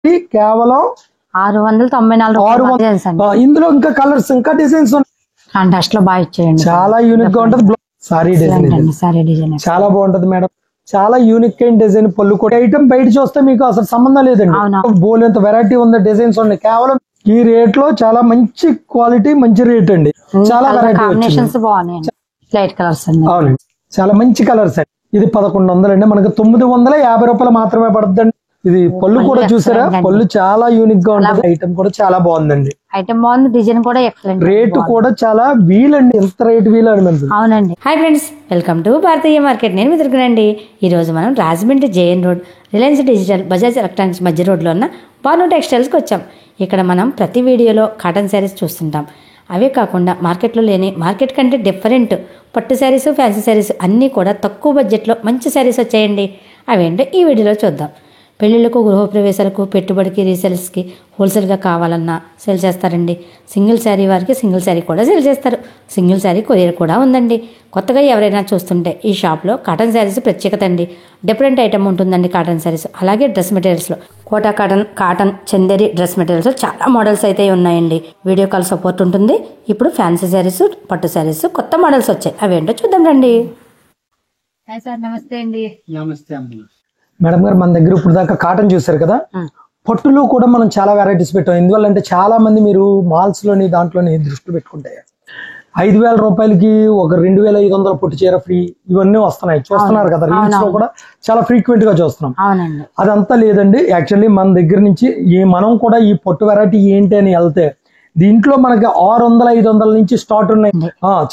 కేవలం 694 ఇందులో ఇంకా కలర్స్ ఇంకా డిజైన్స్ కాంట్రాస్ట్ లో బాగా ఇచ్చేయండి. చాలా యూనిక్ గా ఉంటది. సారీ డిజైన్ చాలా బాగుంటది మేడం. చాలా యూనిక్ అయిన డిజైన్. పళ్ళు కూడా ఐటమ్ బయట చూస్తే మీకు అసలు సంబంధం లేదండి. బోలెంత వెరైటీ ఉంది, డిజైన్స్ ఉన్నాయి. కేవలం ఈ రేట్ లో చాలా మంచి క్వాలిటీ, మంచి రేట్ అండి. చాలా వెరైటీ కాంబినేషన్స్ బాగున్నాయి. లైట్ కలర్స్ అవునండి, చాలా మంచి కలర్స్ అండి. ఇది 1100 అండి. మనకు 950 రూపాయలు మాత్రమే పడుతుందండి. ఇది పళ్ళు కూడా చూసారా, పళ్ళు చాలా యూనిక్ గా ఉంటుంది. ఐటమ్ కూడా చాలా బాగుందండి. ఐటమ్ బాగుంది, డిజైన్ కూడా ఎక్సలెంట్. రేట్ కూడా చాలా వీలండి. ఎంత రేట్ వీలు అని అవునండి. Hi friends, welcome to Bharatiya market. నేను మిత్రుకునండి. ఈ రోజు మనం Rajahmundry JN road, Reliance digital, Bajaj electronics మధ్య రోడ్లో ఉన్న భాను టెక్స్టైల్స్కి వచ్చాం. ఇక్కడ మనం ప్రతి వీడియోలో కాటన్ శారీస్ చూస్తుంటాం. అవే కాకుండా మార్కెట్లో లేని, మార్కెట్ కంటే డిఫరెంట్ పట్టు శారీస్, ఫ్యాన్సీ శారీస్ అన్నీ కూడా తక్కువ బడ్జెట్లో మంచి శారీస్ వచ్చాయండి. అవేంటో ఈ వీడియోలో చూద్దాం. పెళ్ళిళ్ళకు, గృహప్రవేశాలకు, పెట్టుబడికి, రీసేల్స్కి హోల్సేల్గా కావాలన్నా సేల్ చేస్తారండి. సింగిల్ శారీ వారికి సింగిల్ శారీ కూడా సేల్ చేస్తారు. సింగిల్ శారీ కొరియర్ కూడా ఉందండి. కొత్తగా ఎవరైనా చూస్తుంటే ఈ షాప్లో కాటన్ శారీస్ ప్రత్యేకత అండి. డిఫరెంట్ ఐటమ్ ఉంటుందండి కాటన్ శారీస్. అలాగే డ్రెస్ మెటీరియల్స్లో Kota cotton, Chanderi dress materials చాలా మోడల్స్ అయితే ఉన్నాయండి. వీడియో కాల్ సపోర్ట్ ఉంటుంది. ఇప్పుడు ఫ్యాన్సీ శారీస్, పట్టు శారీస్ కొత్త మోడల్స్ వచ్చాయి. అవేంటో చూద్దాం రండి. హాయ్ సార్, నమస్తే అండి. నమస్తే అమ్మ. మేడం గారు, మన దగ్గర ఇప్పుడు దాకా కాటన్ చూసారు కదా. పట్టులో కూడా మనం చాలా వెరైటీస్ పెట్టాం. ఎందువల్లంటే చాలా మంది మీరు మాల్స్ లోని దాంట్లోని దృష్టి పెట్టుకుంటే 5000 రూపాయలకి ఒక 2500 పొట్టు చీర ఫ్రీ, ఇవన్నీ వస్తున్నాయి. చూస్తున్నారు కదా, రీల్స్ లో కూడా చాలా ఫ్రీక్వెంట్ గా చూస్తున్నాం. అదంతా లేదండి. యాక్చువల్లీ మన దగ్గర నుంచి మనం కూడా ఈ పొట్టు వెరైటీ ఏంటి అని వెళ్తే దీంట్లో మనకి 600-500 నుంచి స్టార్ట్ ఉన్నాయి.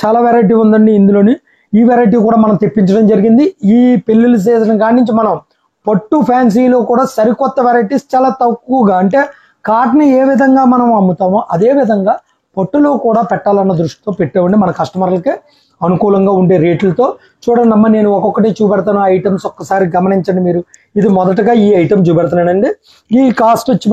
చాలా వెరైటీ ఉందండి ఇందులోని. ఈ వెరైటీ కూడా మనం తెప్పించడం జరిగింది. ఈ పెళ్లిళ్ళ సీజన్ కాడి నుంచి మనం పట్టు ఫ్యాన్సీలో కూడా సరికొత్త వెరైటీస్ చాలా తక్కువగా, అంటే కాటన్ ఏ విధంగా మనం అమ్ముతామో అదే విధంగా పట్టులో కూడా పెట్టాలన్న దృష్టితో పెట్టేవండి. మన కస్టమర్లకి అనుకూలంగా ఉండే రేట్లతో. చూడండి అమ్మ, నేను ఒక్కొక్కటి చూపెడతాను. ఐటమ్స్ ఒక్కసారి గమనించండి మీరు. ఇది మొదటగా ఈ ఐటమ్ చూపెడతానండి. ఈ కాస్ట్ వచ్చి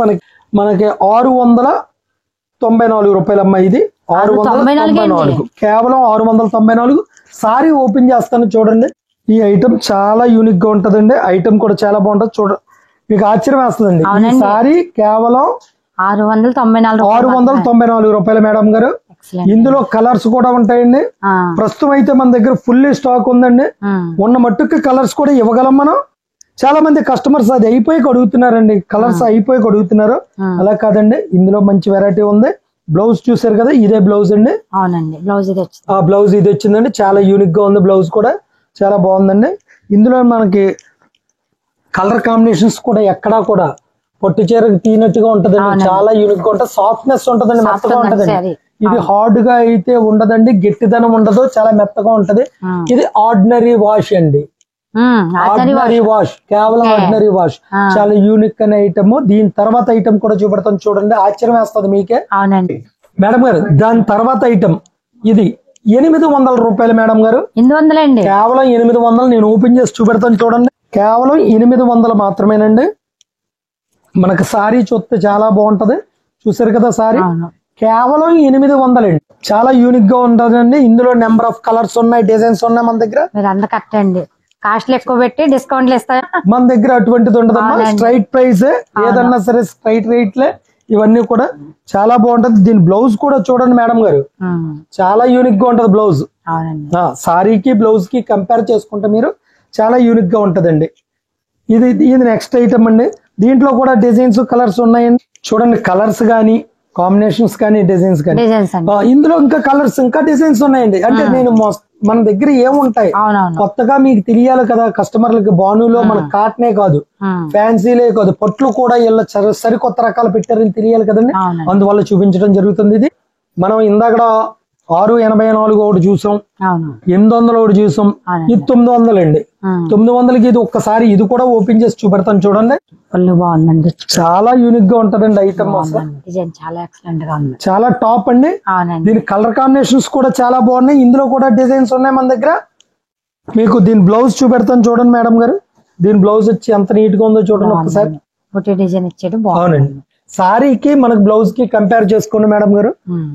మనకి 694 రూపాయలమ్మ. ఇది 694, కేవలం 694. సారీ ఓపెన్ చేస్తాను చూడండి. ఈ ఐటమ్ చాలా యూనిక్ గా ఉంటదండి. ఐటమ్ కూడా చాలా బాగుంటది. మీకు ఆశ్చర్యం వేస్తుందండి. ఈ సారీ కేవలం 694 రూపాయలు మేడం గారు. ఇందులో కలర్స్ కూడా ఉంటాయండి. ప్రస్తుతం అయితే మన దగ్గర ఫుల్లీ స్టాక్ ఉందండి. ఉన్న మట్టుకు కలర్స్ కూడా ఇవ్వగలం మనం. చాలా మంది కస్టమర్స్ అది అయిపోయి అడుగుతున్నారండి, కలర్స్ అయిపోయి అడుగుతున్నారు. అలా కాదండి, ఇందులో మంచి వెరైటీ ఉంది. బ్లౌజ్ చూసారు కదా, ఇదే బ్లౌజ్ అండి. అవునండి, బ్లౌజ్ ఇది వచ్చిందండి. చాలా యూనిక్ గా ఉంది. బ్లౌజ్ కూడా చాలా బాగుందండి. ఇందులో మనకి కలర్ కాంబినేషన్స్ కూడా ఎక్కడా కూడా పొట్టు చీరకు తీనట్టుగా ఉంటదండి. చాలా యూనిక్ గా ఉంటుంది. సాఫ్ట్నెస్ ఉంటదండి, మెత్తగా ఉంటదండి. ఇది హార్డ్ గా అయితే ఉండదండి, గట్టిదనం ఉండదు, చాలా మెత్తగా ఉంటది. ఇది ఆర్డినరీ వాష్ అండి. ఆర్డినరీ వాష్, కేవలం ఆర్డినరీ వాష్. చాలా యూనిక్ అనే ఐటమ్. దీని తర్వాత ఐటమ్ కూడా చూపెడతాను చూడండి, ఆశ్చర్యం వేస్తుంది మీకే. మేడం గారు, దాని తర్వాత ఐటమ్ ఇది 800 రూపాయలు మేడం గారు. కేవలం 800. నేను ఓపెన్ చేసి చూపెడతాను చూడండి. కేవలం 800 మాత్రమేనండి. మనకు సారీ చూస్తే చాలా బాగుంటది. చూసారు కదా సారీ, కేవలం 800 అండి. చాలా యూనిక్ గా ఉంటదండి. ఇందులో నెంబర్ ఆఫ్ కలర్స్ ఉన్నాయి, డిజైన్స్ ఉన్నాయి మన దగ్గర. కాస్ట్లు ఎక్కువ పెట్టి డిస్కౌంట్లు ఇస్తారా? మన దగ్గర అటువంటిది ఉండదమ్మా. స్ట్రైట్ ప్రైస్, ఏదన్నా సరే స్ట్రైట్ రేట్లే. ఇవన్నీ కూడా చాలా బాగుంటది. దీని బ్లౌజ్ కూడా చూడండి మేడం గారు, చాలా యూనిక్ గా ఉంటది బ్లౌజ్. సారీకి బ్లౌజ్ కి కంపేర్ చేసుకుంటే మీరు చాలా యూనిక్ గా ఉంటదండి. ఇది నెక్స్ట్ ఐటమ్ అండి. దీంట్లో కూడా డిజైన్స్, కలర్స్ ఉన్నాయండి. చూడండి, కలర్స్ గానీ, కాంబినేషన్స్ కానీ, డిజైన్స్ కానీ. ఇందులో ఇంకా కలర్స్, ఇంకా డిజైన్స్ ఉన్నాయండి. అంటే నేను మన దగ్గర ఏముంటాయి కొత్తగా మీకు తెలియాలి కదా కస్టమర్లకి. బానులో మన కాటనే కాదు, ఫ్యాన్సీలే కాదు, పట్లు కూడా ఇలా సరికొత్త రకాలు పెట్టారని తెలియాలి కదండి. అందువల్ల చూపించడం జరుగుతుంది. ఇది మనం ఇందాక 684 ఒకటి చూసాం, 800 ఒకటి చూసాం. ఇది 900 అండి. 900కి ఇది ఒక్కసారి ఇది కూడా ఓపెన్ చేసి చూపెడతాను చూడండి. బాగుందండి, చాలా యూనిక్ గా ఉంటదండి ఐటమ్. చాలా టాప్ అండి. దీని కలర్ కాంబినేషన్స్ కూడా చాలా బాగున్నాయి. ఇందులో కూడా డిజైన్స్ ఉన్నాయి మన దగ్గర. మీకు దీని బ్లౌజ్ చూపెడతాను చూడండి మేడం గారు. దీని బ్లౌజ్ వచ్చి ఎంత నీట్ గా ఉందో చూడండి ఒకసారి. అవునండి, సారీకి మనకు బ్లౌజ్ కి కంపేర్ చేసుకోండి మేడం గారు.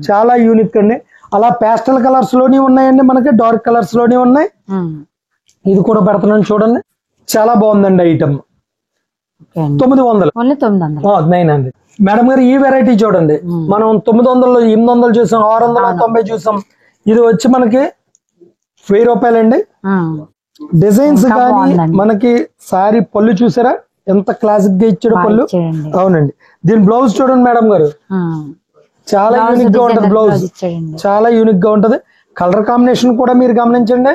చాలా యూనిక్ అండి. అలా పేస్టల్ కలర్స్ లోనే ఉన్నాయండి, మనకి డార్క్ కలర్స్ లోనే ఉన్నాయి. ఇది కూడా పెడుతున్నాను చూడండి. చాలా బాగుందండి ఐటమ్. 900. ఓన్లీ 900. 900. మేడం గారు ఈ వెరైటీ చూడండి, మనం 900, 800 చూసాం, 690 చూసాం. ఇది వచ్చి మనకి 1000 రూపాయలండి. డిజైన్స్ కానీ మనకి సారీ పళ్ళు చూసారా ఎంత క్లాసిక్ గా ఇచ్చాడు పళ్ళు. అవునండి. దీని బ్లౌజ్ చూడండి మేడం గారు, చాలా యూనిక్ గా ఉంటది. బ్లౌజ్ చాలా యూనిక్ గా ఉంటది. కలర్ కాంబినేషన్ కూడా మీరు గమనించండి,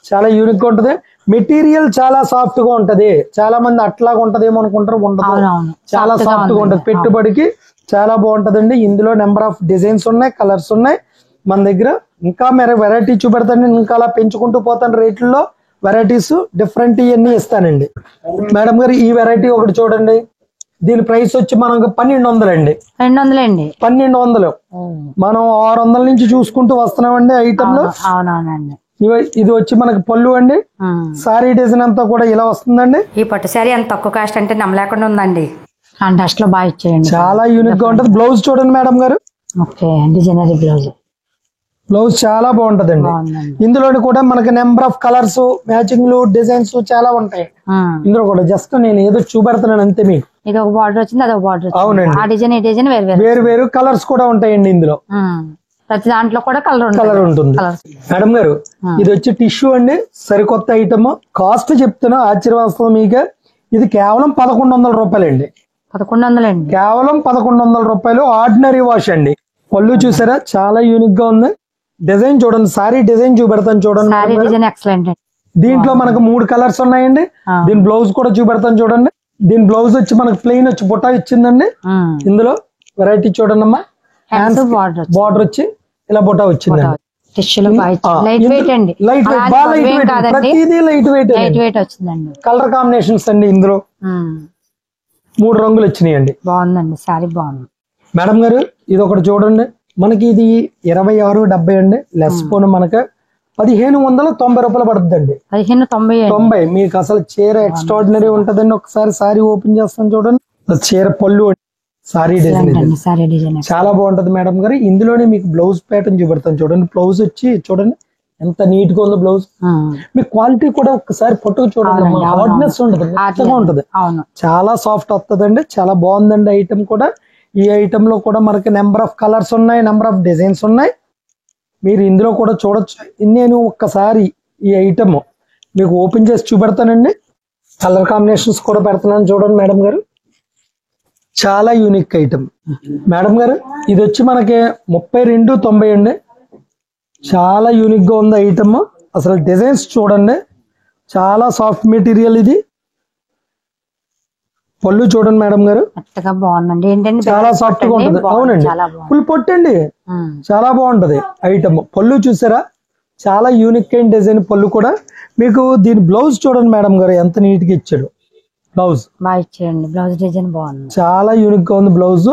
చాలా యూనిక్ గా ఉంటది. మెటీరియల్ చాలా సాఫ్ట్ గా ఉంటది. చాలా మంది అట్లాగా ఉంటదేమో అనుకుంటారు, ఉండదు. చాలా సాఫ్ట్ గా ఉంటది. పెట్టుబడికి చాలా బాగుంటదండి. ఇందులో నెంబర్ ఆఫ్ డిజైన్స్ ఉన్నాయి, కలర్స్ ఉన్నాయి మన దగ్గర. ఇంకా మీరు వెరైటీ చూపెడతాను, ఇంకా అలా పెంచుకుంటూ పోతాను రేట్లలో. వెరైటీస్ డిఫరెంట్ ఇవన్నీ ఇస్తానండి. మేడం గారు ఈ వెరైటీ ఒకటి చూడండి, దీని ప్రైస్ వచ్చి మనకు 1200 అండి. 1200. మనం 600 నుంచి చూసుకుంటూ వస్తున్నామండి ఐటమ్ లో. ఇది వచ్చి మనకి పళ్ళు అండి. సారీ డిజైన్ అంతా కూడా ఇలా వస్తుందండి. ఈ పట్టు సారీ అంత తక్కువ కాస్ట్ అంటే నమ్మలేకుండా ఉందండి. కాంట్రాస్ట్ లో బాగా ఇచ్చేయండి, చాలా యూనిక్ గా ఉంటది. బ్లౌజ్ చూడండి మేడం గారు, డిజైనరీ బ్లౌజ్. బ్లౌజ్ చాలా బాగుంటదండి. ఇందులో కూడా మనకి నెంబర్ ఆఫ్ కలర్స్, మ్యాచింగ్లు, డిజైన్స్ చాలా ఉంటాయి. ఇందులో కూడా జస్ట్ నేను ఏదో చూపెడతాను అంతే మీకు. ఇది ఒక బార్డర్ వచ్చింది, అదొక బార్డర్. అవునండి. ఆ డిజైన్ ఈ డిజైన్ వేరు వేరు కలర్స్ కూడా ఉంటాయండి ఇందులో. ప్రతి దాంట్లో కూడా కలర్ ఉంటుంది. మేడం గారు ఇది వచ్చి టిష్యూ అండి, సరికొత్త ఐటమ్. కాస్ట్ చెప్తున్నా ఆశ్చర్యవస్తుంది మీకు. ఇది కేవలం 1100 రూపాయలండి. 1100 అండి, కేవలం 1100 రూపాయలు. ఆర్డినరీ వాష్ అండి. పళ్ళు చూసారా చాలా యూనిక్ గా ఉంది. డిజైన్ చూడండి, సారీ డిజైన్ చూపెడతాను చూడండి. దీంట్లో మనకు 3 కలర్స్ ఉన్నాయండి. దీని బ్లౌజ్ కూడా చూపెడతాను చూడండి. దీని బ్లౌజ్ వచ్చి మనకు ప్లెయిన్ వచ్చి బుట్ట ఇచ్చిందండి. ఇందులో వెరైటీ చూడండి అమ్మా, బార్డర్ వచ్చి ఇలా బుట్ట వచ్చిందండి. ప్రతిదీ లైట్ వెయిట్ వచ్చిందండి. కలర్ కాంబినేషన్స్ అండి. ఇందులో 3 రంగులు వచ్చినాయండి. బాగుందండి, సారీ బాగుంది. మేడం గారు ఇది ఒకటి చూడండి, మనకి ఇది 2670 అండి. లెస్ పోను మనకు 1590 రూపాయలు పడుతుందండి. 1590. మీకు అసలు చీర ఎక్స్ట్రాడినరీ ఉంటదండి. ఒకసారి సారీ ఓపెన్ చేస్తాను చూడండి. చీర పళ్ళు సారీ డిజైన్ చాలా బాగుంటది మేడం గారు. ఇందులోనే మీకు బ్లౌజ్ ప్యాటర్న్ చూపెడతాను చూడండి. బ్లౌజ్ వచ్చి చూడండి ఎంత నీట్ గా ఉందో బ్లౌజ్. మీ క్వాలిటీ కూడా ఒకసారి పట్టుకు చూడండి, హార్డ్నెస్ ఉంటది, మెత్తగా ఉంటది, చాలా సాఫ్ట్ వస్తుందండి. చాలా బాగుందండి ఐటమ్ కూడా. ఈ ఐటమ్ లో కూడా మనకి నెంబర్ ఆఫ్ కలర్స్ ఉన్నాయి, నెంబర్ ఆఫ్ డిజైన్స్ ఉన్నాయి. మీరు ఇందులో కూడా చూడొచ్చు. నేను ఒక్కసారి ఈ ఐటమ్ మీకు ఓపెన్ చేసి చూపెడతానండి. కలర్ కాంబినేషన్స్ కూడా పెడుతున్నాను చూడండి మేడం గారు. చాలా యూనిక్ ఐటమ్ మేడం గారు. ఇది వచ్చి మనకి 3290 అండి. చాలా యూనిక్ గా ఉంది ఐటమ్. అసలు డిజైన్స్ చూడండి, చాలా సాఫ్ట్ మెటీరియల్. ఇది పళ్ళు చూడండి మేడం గారు, చాలా సాఫ్ట్ గా ఉంటది. అవునండి, ఫుల్ పొట్టండి, చాలా బాగుంటది ఐటమ్. పళ్ళు చూసారా చాలా యూనిక్ అయిన డిజైన్ పళ్ళు కూడా. మీకు దీని బ్లౌజ్ చూడండి మేడం గారు ఎంత నీట్ గా ఇచ్చాడు. బ్లౌజ్ బాగా ఇచ్చేయండి, బ్లౌజ్ డిజైన్ బాగుంది, చాలా యూనిక్ గా ఉంది బ్లౌజ్.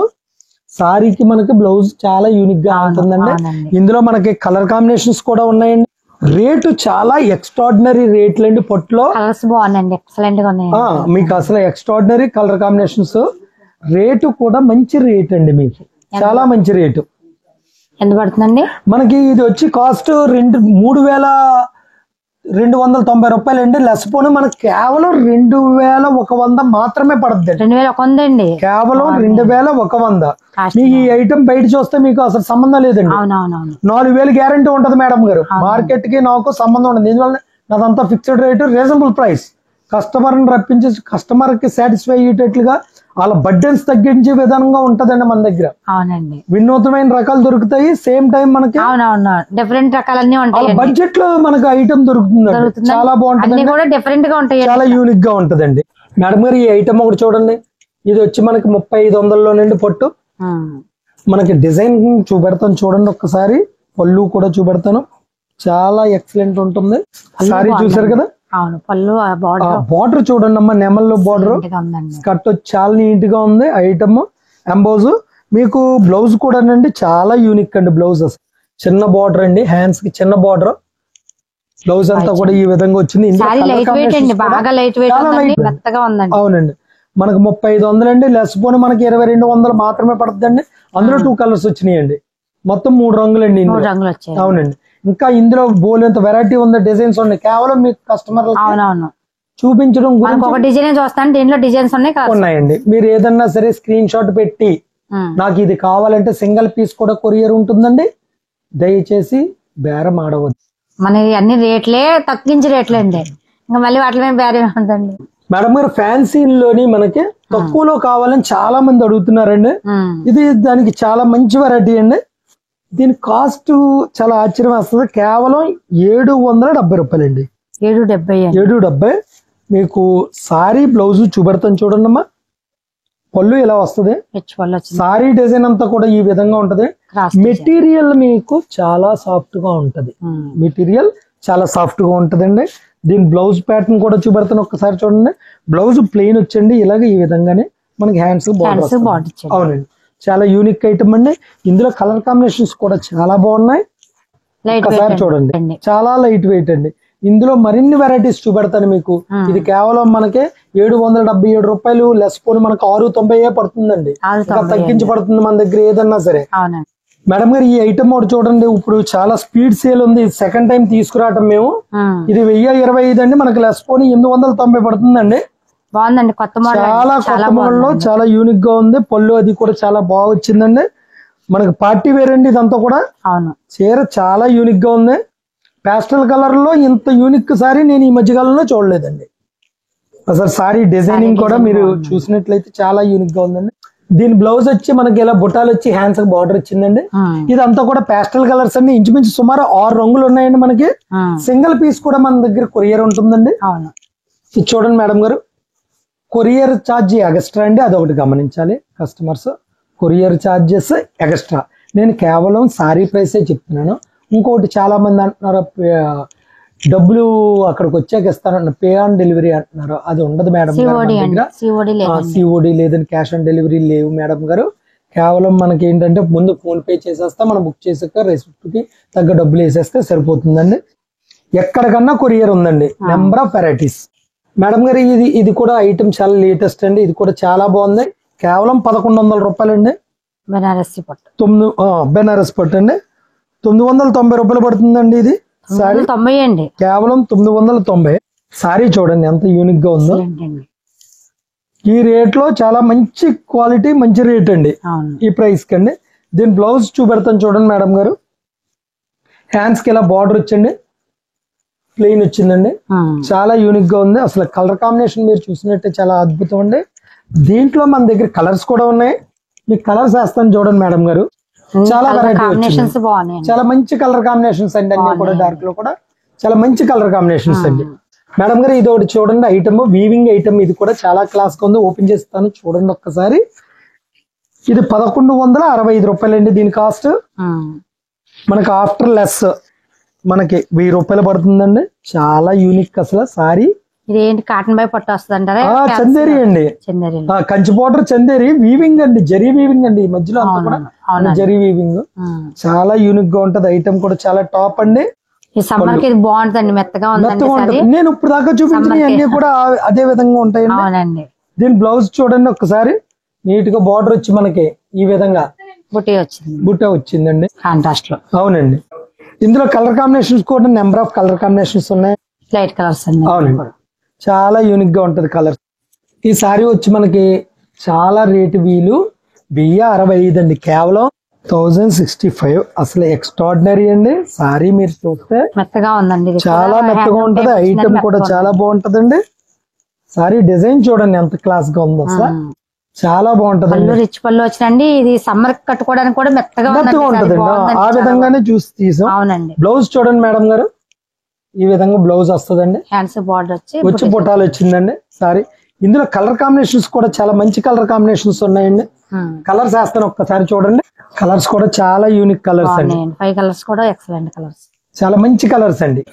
సారీకి మనకి బ్లౌజ్ చాలా యూనిక్ గా ఉంటుందండి. ఇందులో మనకి కలర్ కాంబినేషన్స్ కూడా ఉన్నాయండి. రేటు చాలా ఎక్స్ట్రాడినరీ రేట్లు అండి. పొట్టులో కలర్స్ బాగున్నాయండి, ఎక్సలెంట్ గా ఉన్నాయి. మీకు అసలు ఎక్స్ట్రాడినరీ కలర్ కాంబినేషన్స్. రేటు కూడా మంచి రేట్ అండి, మీకు చాలా మంచి రేటు. ఎంత పడుతుందండి మనకి? ఇది వచ్చి కాస్ట్ 3290 రూపాయలు అండి. లెస్ పోను మనకి కేవలం 2100 మాత్రమే పడుతుంది. 2100 అండి, కేవలం 2100. మీకు ఈ ఐటమ్ బయట చూస్తే మీకు అసలు సంబంధం లేదండి. 4000 గ్యారంటీ ఉంటది మేడం గారు. మార్కెట్ కి నాకు సంబంధం ఉండదు. దీనివల్ల నాదంతా fixed rate, reasonable price. Customer ని రప్పించి కస్టమర్ కి సాటిస్ఫై అయ్యేటట్లుగా వాళ్ళ బడ్జెట్స్ తగ్గించే విధానంగా ఉంటదండి మన దగ్గర. అవునండి, వినూత్నమైన రకాలు దొరుకుతాయి. సేమ్ టైం మనకి డిఫరెంట్ రకాలన్నీ ఉంటాయి. బడ్జెట్ లో మనకు ఐటమ్ దొరుకుతుంది, చాలా బాగుంటుంది, డిఫరెంట్ గా ఉంటాయి, చాలా యూనిక్ గా ఉంటదండి. మేడం గారు ఈ ఐటమ్ ఒకటి చూడండి. ఇది వచ్చి మనకి 3500లోనండి పొట్టు. మనకి డిజైన్ చూపెడతాను చూడండి ఒక్కసారి. పళ్ళు కూడా చూపెడతాను, చాలా ఎక్సలెంట్ ఉంటుంది. సారీ చూసారు కదా, పళ్ళు బార్డర్ చూడండి అమ్మా, నెమల్లో బార్డర్. స్కర్ట్ చాలా నీట్ గా ఉంది ఐటమ్. ఎంబోజ్ మీకు బ్లౌజ్ కూడా అండి చాలా యూనిక్ అండి. బ్లౌజెస్ చిన్న బార్డర్ అండి, హ్యాండ్స్ కి చిన్న బార్డర్. బ్లౌజ్ అంతా కూడా ఈ విధంగా వచ్చింది. అవునండి, మనకు 3500 అండి. లెస్ పోని మనకి 2200 మాత్రమే పడుతుందండి. అందులో 2 కలర్స్ వచ్చినాయండి. మొత్తం 3 రంగులు అండి. అవునండి, ఇంకా ఇందులో బోలెంత వెరైటీ ఉంది, డిజైన్స్ ఉన్నాయి. కేవలం మీకు కస్టమర్ చూపించడం మనకు ఒక డిజైన్ చూస్తాను, దీంట్లో డిజైన్స్ ఉన్నాయండి. మీరు ఏదన్నా సరే స్క్రీన్ షాట్ పెట్టి నాకు ఇది కావాలంటే సింగిల్ పీస్ కూడా కొరియర్ ఉంటుందండి. దయచేసి బేరం ఆడవద్దు. మనకి అన్ని రేట్లే తగ్గించి రేట్లే అండి, ఇంకా మళ్ళీ వాటి మీద బేరం ఉందండి. మేడం గారు ఫ్యాన్సీలోని మనకి తక్కువలో కావాలని చాలా మంది అడుగుతున్నారండి. ఇది దానికి చాలా మంచి వెరైటీ అండి. దీని కాస్ట్ చాలా ఆశ్చర్యం వస్తుంది. కేవలం 770 రూపాయలండి. 770. మీకు సారీ బ్లౌజ్ చూపెడతాను చూడండి అమ్మా. పళ్ళు ఇలా వస్తుంది. సారీ డిజైన్ అంతా కూడా ఈ విధంగా ఉంటది. మెటీరియల్ మీకు చాలా సాఫ్ట్ గా ఉంటది. మెటీరియల్ చాలా సాఫ్ట్ గా ఉంటదండి. దీని బ్లౌజ్ ప్యాటర్న్ కూడా చూపెడతాను ఒక్కసారి చూడండి. బ్లౌజ్ ప్లెయిన్ వచ్చండి, ఇలాగ ఈ విధంగానే మనకి హ్యాండ్స్ బార్డర్. అవునండి, చాలా యూనిక్ ఐటమ్ అండి. ఇందులో కలర్ కాంబినేషన్స్ కూడా చాలా బాగున్నాయి. ఒకసారి చూడండి, చాలా లైట్ వెయిట్ అండి. ఇందులో మరిన్ని వెరైటీస్ చూపెడతాను మీకు. ఇది కేవలం మనకి 777 రూపాయలు లెస్ పోని మనకు 690 పడుతుందండి. ఇంకా తగ్గించి పడుతుంది మన దగ్గర ఏదన్నా సరే. మేడం గారు ఈ ఐటమ్ ఒకటి చూడండి, ఇప్పుడు చాలా స్పీడ్ సేల్ ఉంది. సెకండ్ టైం తీసుకురావటం మేము. ఇది 1025 అండి, మనకి లెస్ పోని 890 పడుతుందండి. బాగుందండి, కొత్త మోడల్. చాలా కొత్త మోడల్ లో చాలా యూనిక్ గా ఉంది. పళ్ళు అది కూడా చాలా బాగా వచ్చిందండి. మనకి పార్టీ వేర్ అండి ఇదంతా కూడా. చీర చాలా యూనిక్ గా ఉంది. పేస్టల్ కలర్ లో ఇంత యూనిక్ సారీ నేను ఈ మధ్యకాలంలో చూడలేదండి. అసలు సారీ డిజైనింగ్ కూడా మీరు చూసినట్లయితే చాలా యూనిక్ గా ఉందండి. దీని బ్లౌజ్ వచ్చి మనకి ఇలా బుటాలు వచ్చి హ్యాండ్స్ బార్డర్ వచ్చిందండి. ఇదంతా కూడా పేస్టల్ కలర్స్ అండి. ఇంచుమించు సుమారు 6 రంగులు ఉన్నాయండి మనకి. సింగిల్ పీస్ కూడా మన దగ్గర కొరియర్ ఉంటుందండి. ఇది చూడండి మేడం గారు, కొరియర్ ఛార్జ్ ఎక్స్ట్రా అండి, అదొకటి గమనించాలి కస్టమర్స్. Courier charges extra. నేను కేవలం సారీ ప్రైసే చెప్తున్నాను. ఇంకోటి చాలా మంది అంటున్నారు డబ్బులు అక్కడికి వచ్చాక ఇస్తానంటున్నారు, పే ఆన్ డెలివరీ అంటున్నారు. అది ఉండదు మేడం గారు. సిఓడి లేదని క్యాష్ ఆన్ డెలివరీ లేవు మేడం గారు. కేవలం మనకి ఏంటంటే ముందు ఫోన్ పే చేసేస్తే మనం బుక్ చేసాక రెసిప్ట్ కి తగ్గ డబ్బులు వేసేస్తే సరిపోతుందండి. ఎక్కడికన్నా కొరియర్ ఉందండి. Number of varieties. మేడం గారు ఇది కూడా ఐటమ్ చాలా లేటెస్ట్ అండి. ఇది కూడా చాలా బాగుంది. కేవలం 1100 రూపాయలండి. బెనారస్ పట్టు. బెనారస్ పట్టు అండి. 990 రూపాయలు పడుతుందండి. ఇది సారీ 90 అండి, కేవలం 990. సారీ చూడండి ఎంత యూనిక్ గా ఉందో. ఈ రేట్ లో చాలా మంచి క్వాలిటీ, మంచి రేట్ అండి ఈ ప్రైస్ కండి. దీని బ్లౌజ్ చూపెడతాను చూడండి మేడం గారు. హ్యాండ్స్ కి ఇలా బార్డర్ వచ్చింది, ప్లెయిన్ వచ్చిందండి. చాలా యూనిక్ గా ఉంది. అసలు కలర్ కాంబినేషన్ మీరు చూసినట్టే చాలా అద్భుతం అండి. దీంట్లో మన దగ్గర కలర్స్ కూడా ఉన్నాయి. మీకు కలర్స్ వేస్తాను చూడండి మేడం గారు. చాలా వెరైటీ, చాలా మంచి కలర్ కాంబినేషన్స్ అండి. అన్ని కూడా డార్క్ లో కూడా చాలా మంచి కలర్ కాంబినేషన్స్ అండి. మేడం గారు ఇది ఒకటి చూడండి ఐటమ్, వీవింగ్ ఐటమ్. ఇది కూడా చాలా క్లాస్ గా ఉంది. ఓపెన్ చేస్తాను చూడండి ఒక్కసారి. ఇది 1165 రూపాయలు అండి. దీని కాస్ట్ మనకి ఆఫ్టర్ లెస్ మనకి 1000 రూపాయలు పడుతుందండి. చాలా యూనిక్ అసలు సారీ. ఇదేంటి కాటన్ బై పట్టు వస్తుంది అంటారా? చందేరి అండి, కంచి బోర్డర్ చందేరి వీవింగ్ అండి, జరీ వీవింగ్ అండి. ఈ మధ్యలో అంతా కూడా జరీ వీవింగ్. చాలా యూనిక్ గా ఉంటది. ఐటమ్ కూడా చాలా టాప్ అండి. బాగుంటుంది, మెత్తగా ఉంటుంది. నేను ఇప్పుడు దాకా చూపించిన అన్ని కూడా అదే విధంగా ఉంటాయండి. దీని బ్లౌజ్ చూడండి ఒక్కసారి. నీట్ గా బార్డర్ వచ్చి మనకి ఈ విధంగా బుట్ట వచ్చిందండి కాంట్రాస్ట్ లో. అవునండి. ఇందులో కలర్ కాంబినేషన్స్ కూడా నెంబర్ ఆఫ్ కలర్ కాంబినేషన్స్ ఉన్నాయి. Light colours. అవునండి, చాలా యూనిక్ గా ఉంటది కలర్. ఈ సారీ వచ్చి మనకి చాలా రేటు 1065 అండి. కేవలం 1065. అసలు ఎక్స్ట్రాడినరీ అండి. సారీ మీరు చూస్తే మెత్తగా ఉందండి, చాలా మెత్తగా ఉంటది. ఐటమ్ కూడా చాలా బాగుంటదండి. సారీ డిజైన్ చూడండి ఎంత క్లాస్ గా ఉందో. అసలు చాలా బాగుంటది. రిచ్ పళ్ళు వచ్చినండి. ఇది సమ్మర్ కట్టుకోవడానికి కూడా మెత్తగా ఉంటదండి. ఆ విధంగానే చూసి తీసాం. అవునండి. బ్లౌజ్ చూడండి మేడం గారు, ఈ విధంగా బ్లౌజ్ వస్తుందండి. హ్యాండ్స్ బార్డర్ వచ్చి బుట్టాలు వచ్చిందండి. సారీ ఇందులో కలర్ కాంబినేషన్స్ కూడా చాలా మంచి కలర్ కాంబినేషన్స్ ఉన్నాయండి. కలర్స్ వేస్తాను ఒక్కసారి చూడండి. కలర్స్ కూడా చాలా యూనిక్ కలర్స్ అండి. 5 కలర్స్ కూడా ఎక్సలెంట్ కలర్స్, చాలా మంచి కలర్స్ అండి.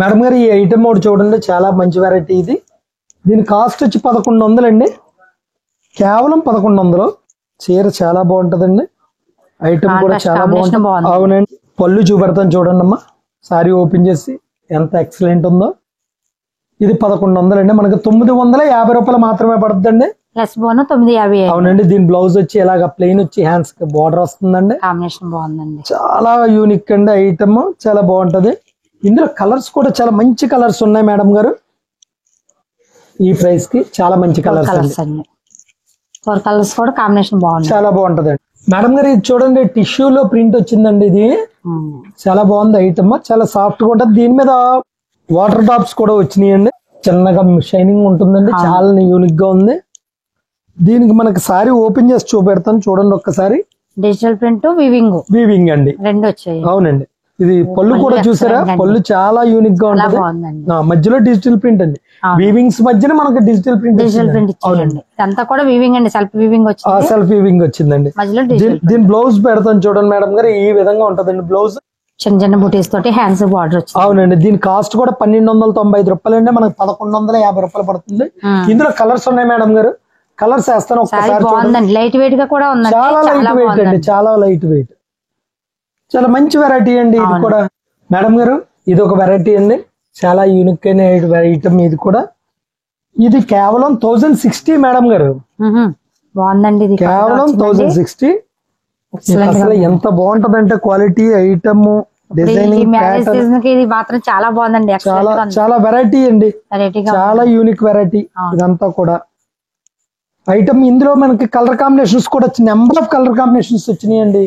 మేడం గారు ఈ ఐటమ్ ఒకటి చూడండి, చాలా మంచి వెరైటీ ఇది. దీని కాస్ట్ వచ్చి 1100 అండి. కేవలం 1100. చీర చాలా బాగుంటదండి. ఐటమ్ కూడా చాలా బాగుంటుంది. అవునండి. పళ్ళు చూపెడతాను చూడండి అమ్మా. సారీ ఓపెన్ చేసి ఎంత ఎక్సలెంట్ ఉందో. ఇది 1100 అండి. మనకి 950 రూపాయలు మాత్రమే పడుతుందండి. అవునండి. దీని బ్లౌజ్ వచ్చి ఇలాగ ప్లెయిన్ వచ్చి హ్యాండ్స్ కి బార్డర్ వస్తుందండి. కాంబినేషన్ బాగుందండి, చాలా యూనిక్ అండి. ఐటమ్ చాలా బాగుంటది. ఇందులో కలర్స్ కూడా చాలా మంచి కలర్స్ ఉన్నాయి మేడం గారు. ఈ ప్రైస్ కి చాలా మంచి కలర్స్ అండి 4 కలర్స్ కూడా కాంబినేషన్ బాగుంది, చాలా బాగుంటదండి. మేడం గారు ఇది చూడండి, టిష్యూలో ప్రింట్ వచ్చిందండి. ఇది చాలా బాగుంది ఐటమ్, చాలా సాఫ్ట్ గా ఉంటుంది. దీని మీద వాటర్ డ్రాప్స్ కూడా వచ్చినాయండి, చిన్నగా షైనింగ్ ఉంటుందండి, చాలా యూనిక్ గా ఉంది. దీనికి మనకి సారీ ఓపెన్ చేసి చూపెడతాను చూడండి ఒక్కసారి. డిజిటల్ ప్రింట్ వీవింగ్ అండి రెండు వచ్చాయి. అవునండి. ఇది పళ్ళు కూడా చూసారా, పళ్ళు చాలా యూనిక్ గా ఉంటుంది. మధ్యలో డిజిటల్ ప్రింట్ అండి, వీవింగ్స్ మధ్యన మనకి డిజిటల్ ప్రింట్ అవునండి. అంతా కూడా వీవింగ్ అండి, సెల్ఫ్ వీవింగ్ వచ్చింది. సెల్ఫ్ వీవింగ్ వచ్చిందండి. దీని బ్లౌజ్ పెడతాను చూడండి మేడం గారు, ఈ విధంగా ఉంటదండి బ్లౌజ్. చిన్న చిన్న బుటీస్ తోటి హ్యాండ్స్ బార్డర్ వచ్చింది. అవునండి. దీని కాస్ట్ కూడా 1295 రూపాయలు అండి, మనకి 1150 రూపాయలు పడుతుంది. ఇందులో కలర్స్ ఉన్నాయి మేడం గారు, కలర్స్ వేస్తాను ఒకసారి. లైట్ వెయిట్ గా కూడా ఉంది, చాలా లైట్ వెయిట్ అండి, చాలా లైట్ వెయిట్, చాలా మంచి వెరైటీ అండి. ఇది కూడా మేడం గారు ఇది ఒక వెరైటీ అండి, చాలా యూనిక్ అయిన ఐటమ్. ఇది కూడా ఇది కేవలం 1060 మేడం గారు. బాగుందండి, ఇది కేవలం 1060. అసలు ఎంత బాగుంటదంటే క్వాలిటీ, ఐటమ్, డిజైనింగ్ ఇది మాత్రం చాలా బాగుందండి. చాలా చాలా వెరైటీ అండి, చాలా యూనిక్ వెరైటీ ఇదంతా కూడా ఐటమ్. ఇందులో మనకి కలర్ కాంబినేషన్స్ కూడా వచ్చింది, నెంబర్ ఆఫ్ కలర్ కాంబినేషన్స్ వచ్చినాయండి.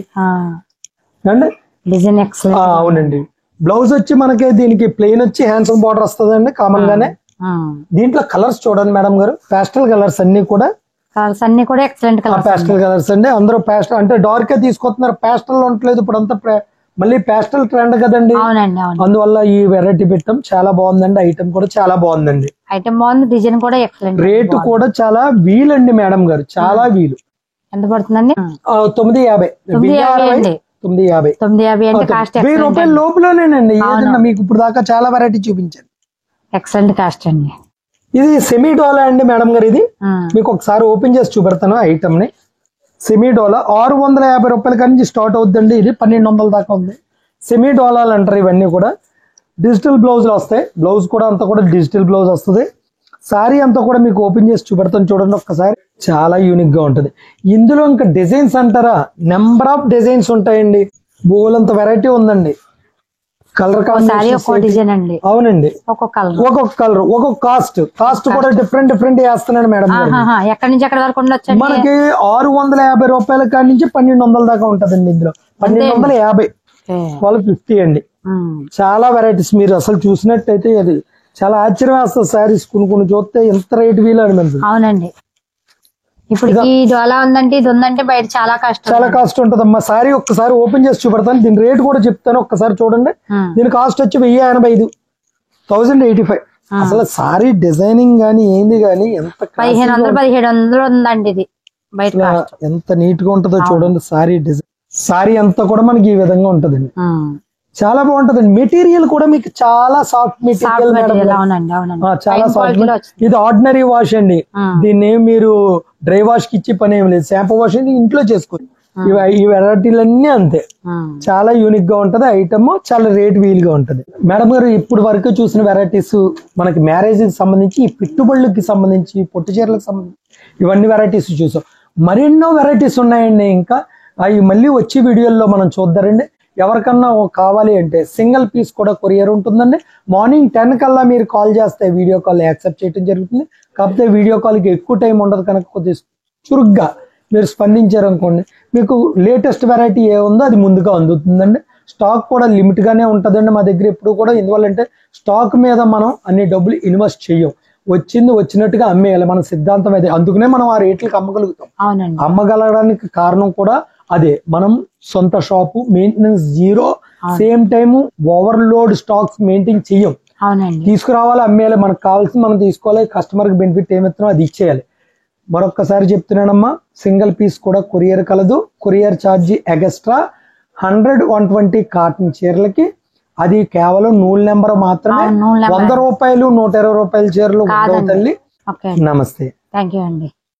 Design excellent. అవునండి. బ్లౌజ్ వచ్చి మనకి దీనికి ప్లెయిన్ వచ్చి హ్యాండ్స్ బార్డర్ వస్తుందండి కామన్ గానే. దీంట్లో కలర్స్ చూడండి మేడం గారు, పాస్టల్ కలర్స్ అన్ని కూడా ఎక్సలెంట్ కలర్స్, పాస్టల్ కలర్స్ అండి. అందరూ పాస్టల్ అంటే డార్క్ తీసుకొస్తున్నారు, పాస్టల్ ఉండట్లేదు ఇప్పుడు అంతా, మళ్ళీ పాస్టల్ ట్రెండ్ కదండి. అందువల్ల ఈ వెరైటీ పెట్టాం, చాలా బాగుందండి. ఐటమ్ కూడా చాలా బాగుందండి, ఐటమ్ బాగుంది, డిజైన్ కూడా ఎక్సలెంట్. రేటు కూడా చాలా వీలండి మేడం గారు, చాలా వీలు. ఎంత పడుతుందండి? 950. 1000 రూపాయల లోపలనేనండి. ఏదన్నా మీకు ఇప్పుడు దాకా చాలా వెరైటీ చూపించాను, ఎక్సలెంట్ కాస్ట్ అండి. ఇది సెమీ డోలా అండి మేడం గారు. ఇది మీకు ఒకసారి ఓపెన్ చేసి చూపెడతాను ఐటమ్ ని. సెమీ డోలా 650 రూపాయల నుంచి స్టార్ట్ అవుతుందండి, ఇది 1200 దాకా ఉంది. సెమీ డోలాలు అంటారు ఇవన్నీ కూడా. డిజిటల్ బ్లౌజులు వస్తాయి, బ్లౌజ్ కూడా అంతా కూడా డిజిటల్ బ్లౌజ్ వస్తుంది. సారీ అంతా కూడా మీకు ఓపెన్ చేసి చూపెడతాను చూడండి ఒక్కసారి, చాలా యూనిక్ గా ఉంటది. ఇందులో ఇంకా డిజైన్స్ అంటారా, నెంబర్ ఆఫ్ డిజైన్స్ ఉంటాయండి, బోలంత వెరైటీ ఉందండి. కలర్ కాంబినేషన్ అండి. అవునండి, ఒక్కొక్క కలర్ ఒక్కొక్క కాస్ట్ కూడా డిఫరెంట్ వేస్తున్నాడు మేడం. ఎక్కడి నుంచి ఎక్కడ వరకు ఉండొచ్చు మనకి 650 రూపాయల కాడి నుంచి 1200 దాకా ఉంటదండి. ఇందులో 1250, 1250 అండి. చాలా వెరైటీస్ మీరు అసలు చూసినట్టయితే అది చాలా ఆశ్చర్యం వేస్తుంది. శారీస్ కొన్ని చూస్తే ఎంత రేట్ వీలు అని. అవునండి. ఇప్పుడు ఈ డోలా ఉందంటే, ఇది ఉందంటే బయట చాలా కాస్ట్ ఉంటదమ్మా. సారీ ఒక్కసారి ఓపెన్ చేసి చూపెడతాను, దీని రేట్ కూడా చెప్తాను ఒక్కసారి చూడండి. దీని కాస్ట్ వచ్చి 1085, 1085. అసలు సారీ డిజైనింగ్ గానీ ఏంది గానీ ఎంత 1500-1700 ఉందండి. ఇది బయట ఎంత నీట్ గా ఉంటుందో చూడండి. సారీ డిజైన్, సారీ అంతా కూడా మనకి ఈ విధంగా ఉంటదండి, చాలా బాగుంటదండి. మెటీరియల్ కూడా మీకు చాలా సాఫ్ట్ మెటీరియల్, చాలా సాఫ్ట్. ఇది ఆర్డినరీ వాష్ అండి, దీన్ని మీరు డ్రై వాష్ కి ఇచ్చి పని ఏం లేదు. షాంపూ వాష్ ఇంట్లో చేసుకోవచ్చు. ఈ వెరైటీలన్నీ అంతే, చాలా యూనిక్ గా ఉంటది ఐటమ్, చాలా రేట్ వీల్ గా ఉంటది. మేడం గారు ఇప్పుడు వరకు చూసిన వెరైటీస్ మనకి మ్యారేజ్ కి సంబంధించి, పెట్టుబడులకి సంబంధించి, పొట్టు చీరలకు సంబంధించి ఇవన్నీ వెరైటీస్ చూసాం. మరెన్నో వెరైటీస్ ఉన్నాయండి. ఇంకా అవి మళ్ళీ వచ్చే వీడియోల్లో మనం చూద్దారండి. ఎవరికన్నా కావాలి అంటే సింగిల్ పీస్ కూడా కొరియర్ ఉంటుందండి. మార్నింగ్ 10 కల్లా మీరు కాల్ చేస్తే వీడియో కాల్ యాక్సెప్ట్ చేయడం జరుగుతుంది. కాకపోతే వీడియో కాల్కి ఎక్కువ టైం ఉండదు కనుక కొద్దిగా చురుగ్గా మీరు స్పందించారనుకోండి, మీకు లేటెస్ట్ వెరైటీ ఏ ఉందో అది ముందుగా అందుతుందండి. స్టాక్ కూడా లిమిట్ గానే ఉంటుందండి మా దగ్గర ఎప్పుడు కూడా. ఎందువల్లంటే స్టాక్ మీద మనం అన్ని డబ్బులు ఇన్వెస్ట్ చెయ్యం, వచ్చింది వచ్చినట్టుగా అమ్మేయాలి, మన సిద్ధాంతం అదే. అందుకనే మనం ఆ రేట్లకు అమ్మగలుగుతాం. అమ్మగలగడానికి కారణం కూడా అదే, మనం సొంత shop, maintenance zero, same time overload stocks maintain చెయ్యం. తీసుకురావాలి, అమ్మేయాలి, మనకు కావాల్సింది మనం తీసుకోవాలి, కస్టమర్ కి బెనిఫిట్ ఏమిస్తున్నాం అది ఇచ్చేయాలి. మరొక్కసారి చెప్తున్నానమ్మా, సింగిల్ పీస్ కూడా కొరియర్ కలదు. కొరియర్ ఛార్జీ ఎగస్ట్రా 100-120 కాటన్ చీరలకి. అది కేవలం నూల్ నెంబర్ మాత్రమే. 100 రూపాయలు 120 రూపాయల చీరలు తల్లి. నమస్తే, థ్యాంక్ యూ అండి.